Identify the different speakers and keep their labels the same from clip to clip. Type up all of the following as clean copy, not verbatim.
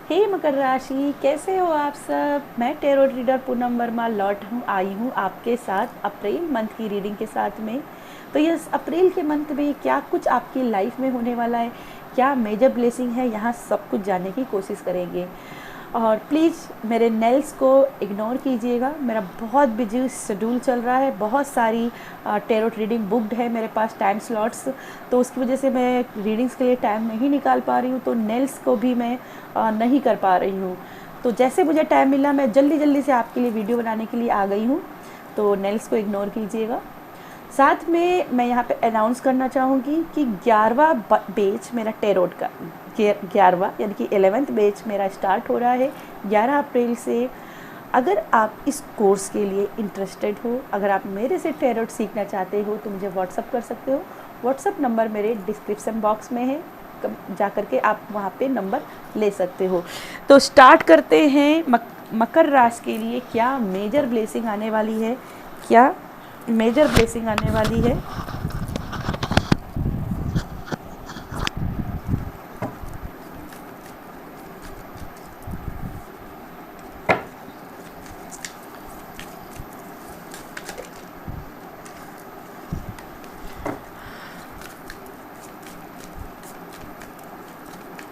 Speaker 1: हे मकर राशि, कैसे हो आप सब। मैं टैरो रीडर पूनम वर्मा आई हूँ आपके साथ अप्रैल मंथ की रीडिंग के साथ में। तो यस, अप्रैल के मंथ में क्या कुछ आपकी लाइफ में होने वाला है, क्या मेजर ब्लेसिंग है, यहाँ सब कुछ जानने की कोशिश करेंगे। और प्लीज़ मेरे नेल्स को इग्नोर कीजिएगा, मेरा बहुत बिजी शेड्यूल चल रहा है, बहुत सारी टैरोट रीडिंग बुकड है मेरे पास टाइम स्लॉट्स, तो उसकी वजह से मैं रीडिंग्स के लिए टाइम नहीं निकाल पा रही हूँ, तो नेल्स को भी मैं नहीं कर पा रही हूँ। तो जैसे मुझे टाइम मिला मैं जल्दी जल्दी से आपके लिए वीडियो बनाने के लिए आ गई हूँ, तो नेल्स को इग्नोर कीजिएगा। साथ में मैं यहाँ पे अनाउंस करना चाहूँगी कि 11वां बैच मेरा टैरोट का 11वां यानी कि 11th बैच मेरा स्टार्ट हो रहा है 11 अप्रैल से। अगर आप इस कोर्स के लिए इंटरेस्टेड हो, अगर आप मेरे से टैरोट सीखना चाहते हो तो मुझे व्हाट्सअप कर सकते हो। व्हाट्सअप नंबर मेरे डिस्क्रिप्शन बॉक्स में है, जा कर के आप वहाँ पे नंबर ले सकते हो। तो स्टार्ट करते हैं। मकर राशि के लिए क्या मेजर ब्लेसिंग आने वाली है, क्या मेजर ब्लेसिंग आने वाली है।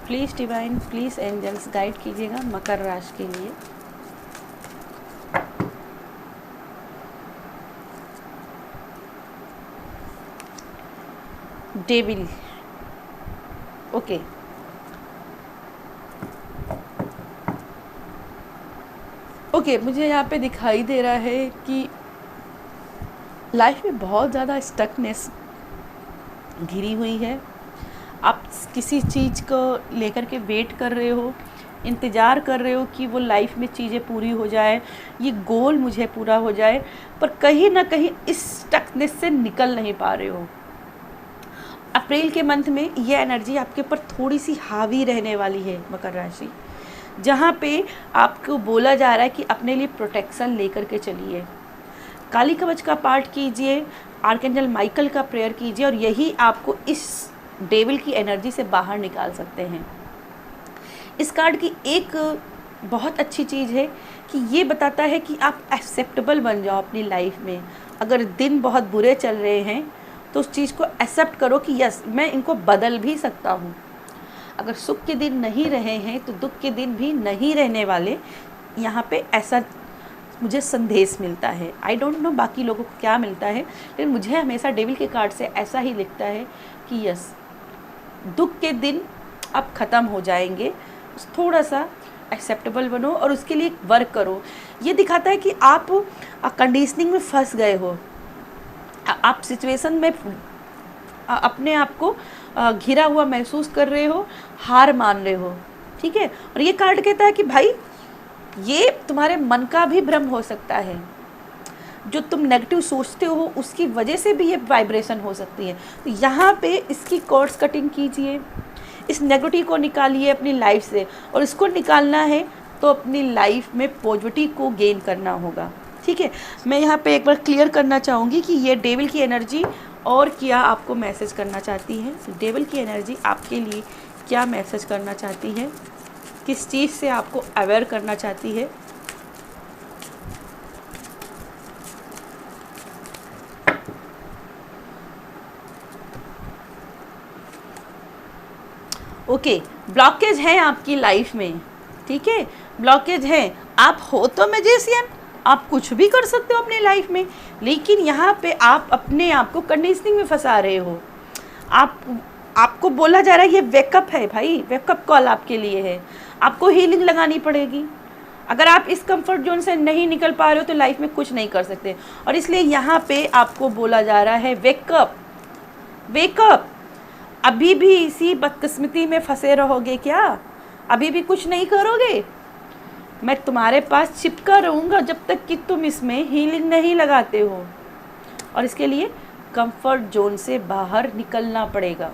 Speaker 1: Please divine, please angels guide कीजिएगा मकर राशि के लिए। Devil, okay. ओके, मुझे यहाँ पे दिखाई दे रहा है कि लाइफ में बहुत ज़्यादा स्टकनेस घिरी हुई है। आप किसी चीज़ को लेकर के वेट कर रहे हो, इंतज़ार कर रहे हो कि वो लाइफ में चीज़ें पूरी हो जाए, ये गोल मुझे पूरा हो जाए, पर कहीं ना कहीं इस स्टकनेस से निकल नहीं पा रहे हो। अप्रैल के मंथ में ये एनर्जी आपके ऊपर थोड़ी सी हावी रहने वाली है मकर राशि, जहाँ पे आपको बोला जा रहा है कि अपने लिए प्रोटेक्शन लेकर के चलिए। काली कवच का पाठ कीजिए, आर्कएंजल माइकल का प्रेयर कीजिए, और यही आपको इस डेविल की एनर्जी से बाहर निकाल सकते हैं। इस कार्ड की एक बहुत अच्छी चीज़ है कि ये बताता है कि आप एक्सेप्टेबल बन जाओ अपनी लाइफ में। अगर दिन बहुत बुरे चल रहे हैं तो उस चीज़ को एक्सेप्ट करो कि यस, मैं इनको बदल भी सकता हूँ। अगर सुख के दिन नहीं रहे हैं तो दुख के दिन भी नहीं रहने वाले, यहाँ पे ऐसा मुझे संदेश मिलता है। आई डोंट नो बाकी लोगों को क्या मिलता है, लेकिन मुझे हमेशा डेविल के कार्ड से ऐसा ही लिखता है कि यस, दुख के दिन अब ख़त्म हो जाएंगे, थोड़ा सा एक्सेप्टेबल बनो और उसके लिए वर्क करो। ये दिखाता है कि आप कंडीशनिंग में फंस गए हो, आप सिचुएशन में अपने आप को घिरा हुआ महसूस कर रहे हो, हार मान रहे हो, ठीक है। और ये कार्ड कहता है कि भाई, ये तुम्हारे मन का भी भ्रम हो सकता है, जो तुम नेगेटिव सोचते हो उसकी वजह से भी ये वाइब्रेशन हो सकती है। तो यहाँ पे इसकी कॉर्ड्स कटिंग कीजिए, इस नेगेटिव को निकालिए अपनी लाइफ से, और इसको निकालना है तो अपनी लाइफ में पॉजिटिविटी को गेन करना होगा, ठीक है। मैं यहाँ पे एक बार क्लियर करना चाहूँगी कि ये डेविल की एनर्जी और क्या आपको मैसेज करना चाहती है। डेविल की एनर्जी आपके लिए क्या मैसेज करना चाहती है, किस चीज़ से आपको अवेयर करना चाहती है। ओके, ब्लॉकेज है आपकी लाइफ में, ठीक है, ब्लॉकेज है। आप हो तो मैजिशियन, आप कुछ भी कर सकते हो अपनी लाइफ में, लेकिन यहाँ पे आप अपने आप को कंडीशनिंग में फंसा रहे हो। आपको बोला जा रहा है ये वेकअप है भाई, वेकअप कॉल आपके लिए है, आपको हीलिंग लगानी पड़ेगी। अगर आप इस कंफर्ट जोन से नहीं निकल पा रहे हो तो लाइफ में कुछ नहीं कर सकते, और इसलिए यहाँ पे आपको बोला जा रहा है वेकअप, वेकअप। अभी भी इसी बदकिस्मती में फंसे रहोगे क्या? अभी भी कुछ नहीं करोगे? मैं तुम्हारे पास चिपका रहूँगा जब तक कि तुम इसमें हीलिंग नहीं लगाते हो, और इसके लिए कंफर्ट जोन से बाहर निकलना पड़ेगा।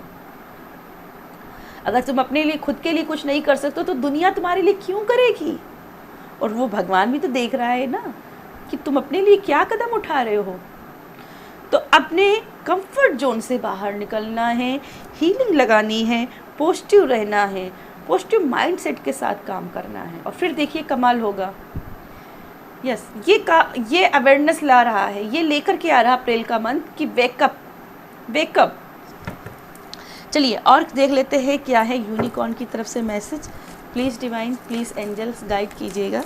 Speaker 1: अगर तुम अपने लिए, खुद के लिए कुछ नहीं कर सकते तो दुनिया तुम्हारे लिए क्यों करेगी? और वो भगवान भी तो देख रहा है ना कि तुम अपने लिए क्या कदम उठा रहे हो। तो अपने कंफर्ट जोन से बाहर निकलना है, हीलिंग लगानी है, पॉजिटिव रहना है, पॉजिटिव माइंडसेट के साथ काम करना है और फिर देखिए कमाल होगा। यस, ये अवेयरनेस ला रहा है, ये लेकर के आ रहा अप्रैल का मंथ कि वेकअप वेकअप। चलिए और देख लेते हैं क्या है यूनिकॉर्न की तरफ से message. Please divine, please angels guide कीजिएगा,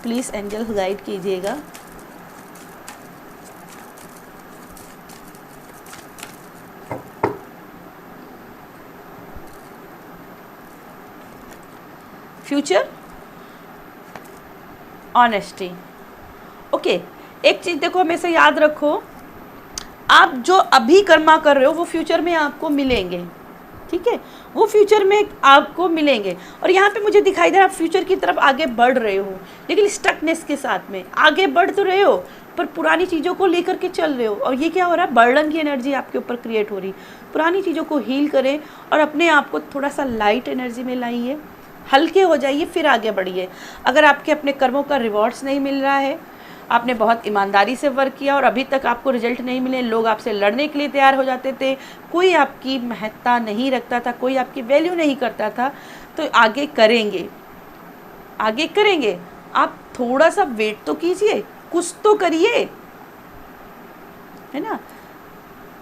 Speaker 1: प्लीज़ एंजल्स गाइड कीजिएगा। Future honesty. ओके, एक चीज़ देखो, हमेशा याद रखो, आप जो अभी कर्मा कर रहे हो वो फ्यूचर में आपको मिलेंगे, ठीक है, वो फ्यूचर में आपको मिलेंगे। और यहाँ पे मुझे दिखाई दे रहा है आप फ्यूचर की तरफ आगे बढ़ रहे हो, लेकिन स्टकनेस के साथ में आगे बढ़ तो रहे हो पर पुरानी चीज़ों को लेकर के चल रहे हो। और ये क्या हो रहा है, बर्डन की एनर्जी आपके ऊपर क्रिएट हो रही। पुरानी चीज़ों को हील करें और अपने आप को थोड़ा सा लाइट एनर्जी में लाइए, हल्के हो जाइए, फिर आगे बढ़िए। अगर आपके अपने कर्मों का रिवॉर्ड्स नहीं मिल रहा है, आपने बहुत ईमानदारी से वर्क किया और अभी तक आपको रिजल्ट नहीं मिले, लोग आपसे लड़ने के लिए तैयार हो जाते थे, कोई आपकी महत्ता नहीं रखता था, कोई आपकी वैल्यू नहीं करता था, तो आगे करेंगे, आगे करेंगे। आप थोड़ा सा वेट तो कीजिए, कुछ तो करिए, है ना।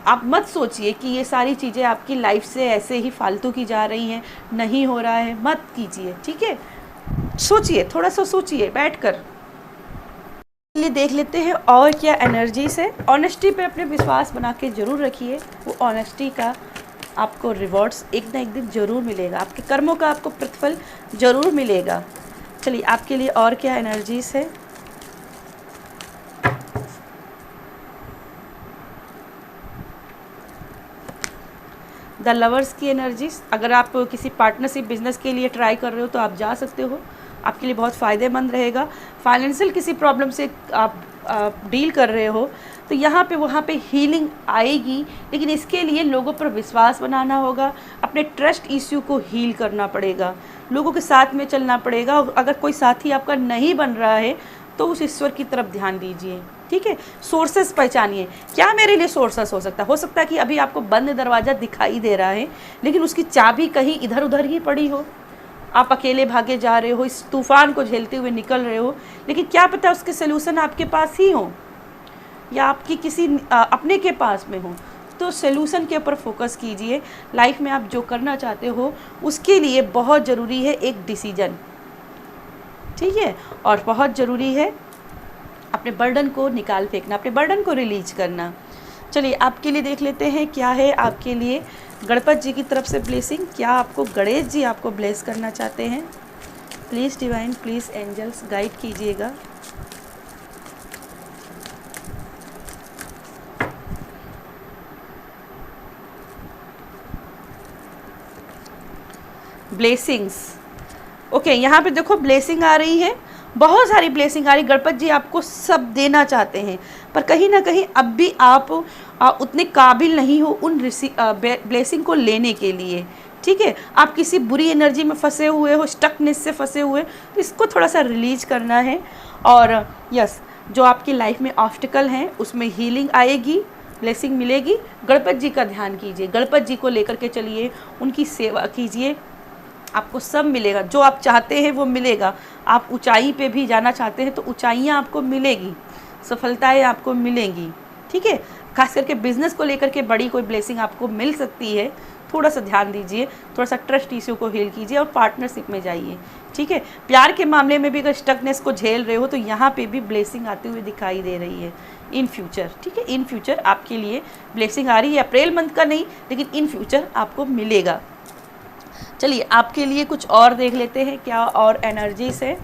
Speaker 1: आप मत सोचिए कि ये सारी चीज़ें आपकी लाइफ से ऐसे ही फालतू की जा रही हैं, नहीं हो रहा है, मत कीजिए, ठीक है। सोचिए, थोड़ा सा सोचिए बैठकर। लिए देख लेते हैं और क्या एनर्जीज है। ऑनेस्टी पे अपने विश्वास बना के ज़रूर रखिए, वो ऑनेस्टी का आपको रिवॉर्ड्स एक ना एक दिन ज़रूर मिलेगा, आपके कर्मों का आपको प्रतिफल ज़रूर मिलेगा। चलिए आपके लिए और क्या एनर्जीज है। द लवर्स की एनर्जीज। अगर आप किसी पार्टनरशिप बिजनेस के लिए ट्राई कर रहे हो तो आप जा सकते हो, आपके लिए बहुत फ़ायदेमंद रहेगा। फाइनेंशियल किसी प्रॉब्लम से आप डील कर रहे हो तो यहाँ पे वहाँ पे हीलिंग आएगी, लेकिन इसके लिए लोगों पर विश्वास बनाना होगा, अपने ट्रस्ट इश्यू को हील करना पड़ेगा, लोगों के साथ में चलना पड़ेगा। अगर कोई साथी आपका नहीं बन रहा है तो उस ईश्वर की तरफ ध्यान दीजिए, ठीक है। सोर्सेस पहचानिए, क्या मेरे लिए सोर्सेस हो सकता है कि अभी आपको बंद दरवाज़ा दिखाई दे रहा है लेकिन उसकी चाबी कहीं इधर उधर ही पड़ी हो, आप अकेले भागे जा रहे हो, इस तूफान को झेलते हुए निकल रहे हो, लेकिन क्या पता उसके सलूशन आपके पास ही हो या आपकी किसी अपने के पास में हो। तो सलूशन के ऊपर फोकस कीजिए। लाइफ में आप जो करना चाहते हो उसके लिए बहुत ज़रूरी है एक डिसीजन, ठीक है, और बहुत ज़रूरी है अपने बर्डन को निकाल फेंकना, अपने बर्डन को रिलीज करना। चलिए आपके लिए देख लेते हैं क्या है आपके लिए गणपत जी की तरफ से ब्लेसिंग। क्या आपको गणेश जी आपको ब्लेस करना चाहते हैं। Please divine, please angels guide कीजिएगा। ब्लेसिंग्स। ओके, यहाँ पे देखो ब्लेसिंग आ रही है, बहुत सारी ब्लेसिंग आ रही। गणपत जी आपको सब देना चाहते हैं पर कहीं ना कहीं अब भी आप उतने काबिल नहीं हो उन ब्लेसिंग को लेने के लिए, ठीक है। आप किसी बुरी एनर्जी में फंसे हुए हो, स्टकनेस से फंसे हुए, तो इसको थोड़ा सा रिलीज करना है। और यस, जो आपकी लाइफ में ऑब्स्टिकल हैं उसमें हीलिंग आएगी, ब्लेसिंग मिलेगी। गणपत जी का ध्यान कीजिए, गणपत जी को लेकर के चलिए, उनकी सेवा कीजिए, आपको सब मिलेगा। जो आप चाहते हैं वो मिलेगा। आप ऊंचाई पे भी जाना चाहते हैं तो ऊंचाइयाँ आपको मिलेगी, सफलताएं आपको मिलेंगी, ठीक है। खास करके बिजनेस को लेकर के बड़ी कोई ब्लेसिंग आपको मिल सकती है, थोड़ा सा ध्यान दीजिए, थोड़ा सा ट्रस्ट इश्यू को हील कीजिए और पार्टनरशिप में जाइए, ठीक है। प्यार के मामले में भी अगर स्टकनेस को झेल रहे हो तो यहाँ पे भी ब्लेसिंग आते हुए दिखाई दे रही है इन फ्यूचर, ठीक है। इन फ्यूचर आपके लिए ब्लेसिंग आ रही है, अप्रैल मंथ का नहीं लेकिन इन फ्यूचर आपको मिलेगा। चलिए आपके लिए कुछ और देख लेते हैं क्या और एनर्जीज है।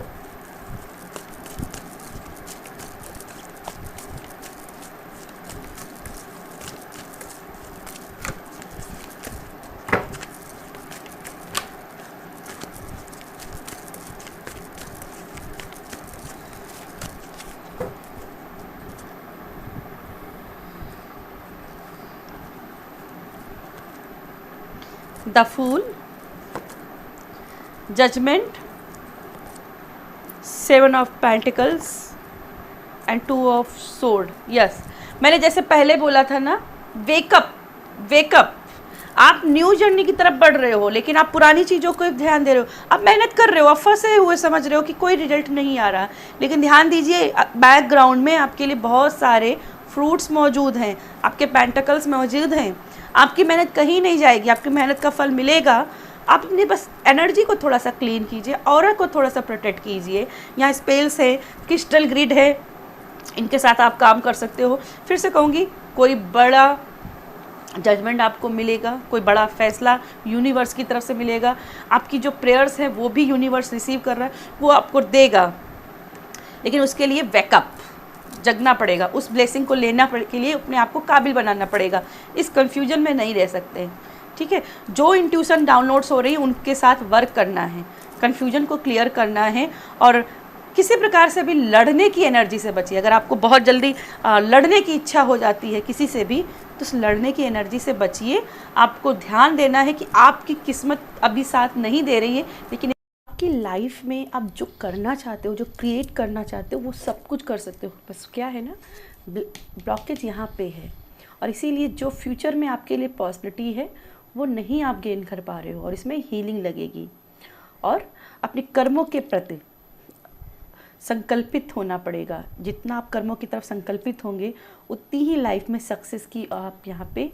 Speaker 1: The fool, judgement, 7 of pentacles and 2 of sword. Yes, मैंने जैसे पहले बोला था ना, वेकअप वेकअप। आप न्यू जर्नी की तरफ बढ़ रहे हो, लेकिन आप पुरानी चीज़ों को ध्यान दे रहे हो, आप मेहनत कर रहे हो, आप फंसे हुए समझ रहे हो कि कोई रिजल्ट नहीं आ रहा, लेकिन ध्यान दीजिए बैकग्राउंड में आपके लिए बहुत सारे फ्रूट्स मौजूद हैं, आपके पेंटिकल्स मौजूद हैं। आपकी मेहनत कहीं नहीं जाएगी, आपकी मेहनत का फल मिलेगा। आप अपनी बस एनर्जी को थोड़ा सा क्लीन कीजिए, ऑरा को थोड़ा सा प्रोटेक्ट कीजिए। यहाँ स्पेल्स है, क्रिस्टल ग्रिड है, इनके साथ आप काम कर सकते हो। फिर से कहूँगी, कोई बड़ा जजमेंट आपको मिलेगा, कोई बड़ा फैसला यूनिवर्स की तरफ से मिलेगा। आपकी जो प्रेयर्स हैं वो भी यूनिवर्स रिसीव कर रहा है, वो आपको देगा, लेकिन उसके लिए वेकअप, जगना पड़ेगा। उस ब्लेसिंग को लेना के लिए अपने आप को काबिल बनाना पड़ेगा। इस कन्फ्यूजन में नहीं रह सकते, ठीक है। जो इंट्यूशन डाउनलोड्स हो रही है उनके साथ वर्क करना है, कन्फ्यूजन को क्लियर करना है, और किसी प्रकार से भी लड़ने की एनर्जी से बचिए। अगर आपको बहुत जल्दी लड़ने की इच्छा हो जाती है किसी से भी, तो उस लड़ने की एनर्जी से बचिए। आपको ध्यान देना है कि आपकी किस्मत अभी साथ नहीं दे रही है, लेकिन आपकी लाइफ में आप जो करना चाहते हो, जो क्रिएट करना चाहते हो, वो सब कुछ कर सकते हो। बस क्या है ना, ब्लॉकेज यहाँ पे है, और इसीलिए जो फ्यूचर में आपके लिए पॉसिबिलिटी है वो नहीं आप गेन कर पा रहे हो, और इसमें हीलिंग लगेगी। और अपने कर्मों के प्रति संकल्पित होना पड़ेगा। जितना आप कर्मों की तरफ संकल्पित होंगे, उतनी ही लाइफ में सक्सेस की आप यहाँ पे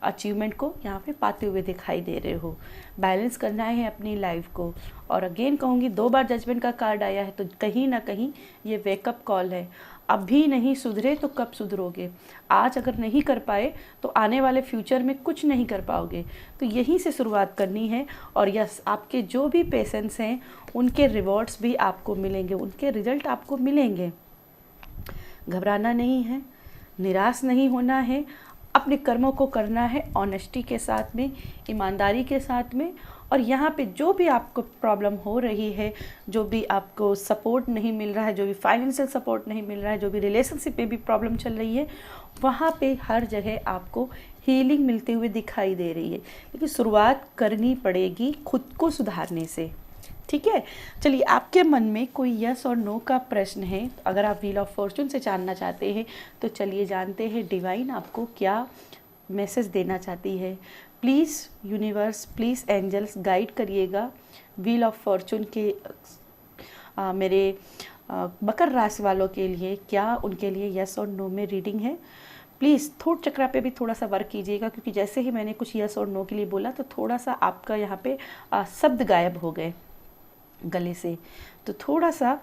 Speaker 1: अचीवमेंट को यहाँ पे पाते हुए दिखाई दे रहे हो। बैलेंस करना है अपनी लाइफ को। और अगेन कहूँगी, 2 बार जजमेंट का कार्ड आया है, तो कहीं ना कहीं ये वेकअप कॉल है। अभी नहीं सुधरे तो कब सुधरोगे? आज अगर नहीं कर पाए तो आने वाले फ्यूचर में कुछ नहीं कर पाओगे। तो यहीं से शुरुआत करनी है। और यस, आपके जो भी पेशेंस हैं उनके रिवॉर्ड्स भी आपको मिलेंगे, उनके रिजल्ट आपको मिलेंगे। घबराना नहीं है, निराश नहीं होना है, अपने कर्मों को करना है ऑनेस्टी के साथ में, ईमानदारी के साथ में। और यहाँ पे जो भी आपको प्रॉब्लम हो रही है, जो भी आपको सपोर्ट नहीं मिल रहा है, जो भी फाइनेंशियल सपोर्ट नहीं मिल रहा है, जो भी रिलेशनशिप पे भी प्रॉब्लम चल रही है, वहाँ पे हर जगह आपको हीलिंग मिलते हुए दिखाई दे रही है। लेकिन शुरुआत करनी पड़ेगी खुद को सुधारने से, ठीक है। चलिए, आपके मन में कोई यस और नो का प्रश्न है, अगर आप व्हील ऑफ फॉर्चून से जानना चाहते हैं, तो चलिए जानते हैं डिवाइन आपको क्या मैसेज देना चाहती है। Please universe, please angels guide करिएगा व्हील ऑफ फॉर्चून के मेरे मकर राशि वालों के लिए। क्या उनके लिए यस और नो में रीडिंग है? प्लीज़ थ्रोट चक्रा पे भी थोड़ा सा वर्क कीजिएगा, क्योंकि जैसे ही मैंने कुछ यस और नो के लिए बोला, तो थोड़ा सा आपका यहाँ पे शब्द गायब हो गए गले से। तो थोड़ा सा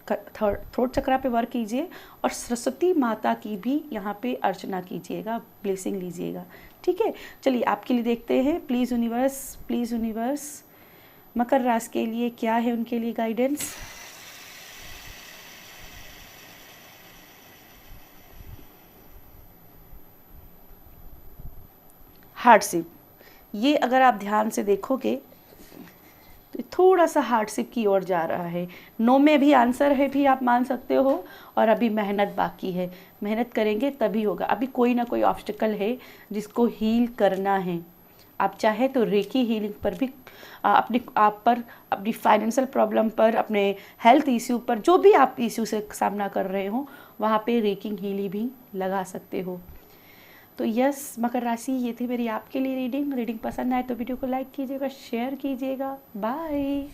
Speaker 1: थ्रोट चक्रा पे वर्क कीजिए, और सरस्वती माता की भी यहाँ पे अर्चना कीजिएगा, ब्लेसिंग लीजिएगा, ठीक है। चलिए, आपके लिए देखते हैं। प्लीज़ यूनिवर्स मकर राशि के लिए क्या है उनके लिए गाइडेंस। हार्डशिप, ये अगर आप ध्यान से देखोगे तो थोड़ा सा हार्डशिप की ओर जा रहा है। नो में भी आंसर है भी आप मान सकते हो, और अभी मेहनत बाकी है, मेहनत करेंगे तभी होगा। अभी कोई ना कोई ऑब्स्टिकल है जिसको हील करना है। आप चाहे तो रेकी हीलिंग पर भी अपनी फाइनेंशियल प्रॉब्लम पर, अपने हेल्थ इश्यू पर, जो भी आप इश्यू से सामना कर रहे हो, वहाँ पे रेकिंग हीलिंग भी लगा सकते हो। तो यस मकर राशि, ये थी मेरी आपके लिए रीडिंग पसंद आए तो वीडियो को लाइक कीजिएगा, शेयर कीजिएगा। बाय।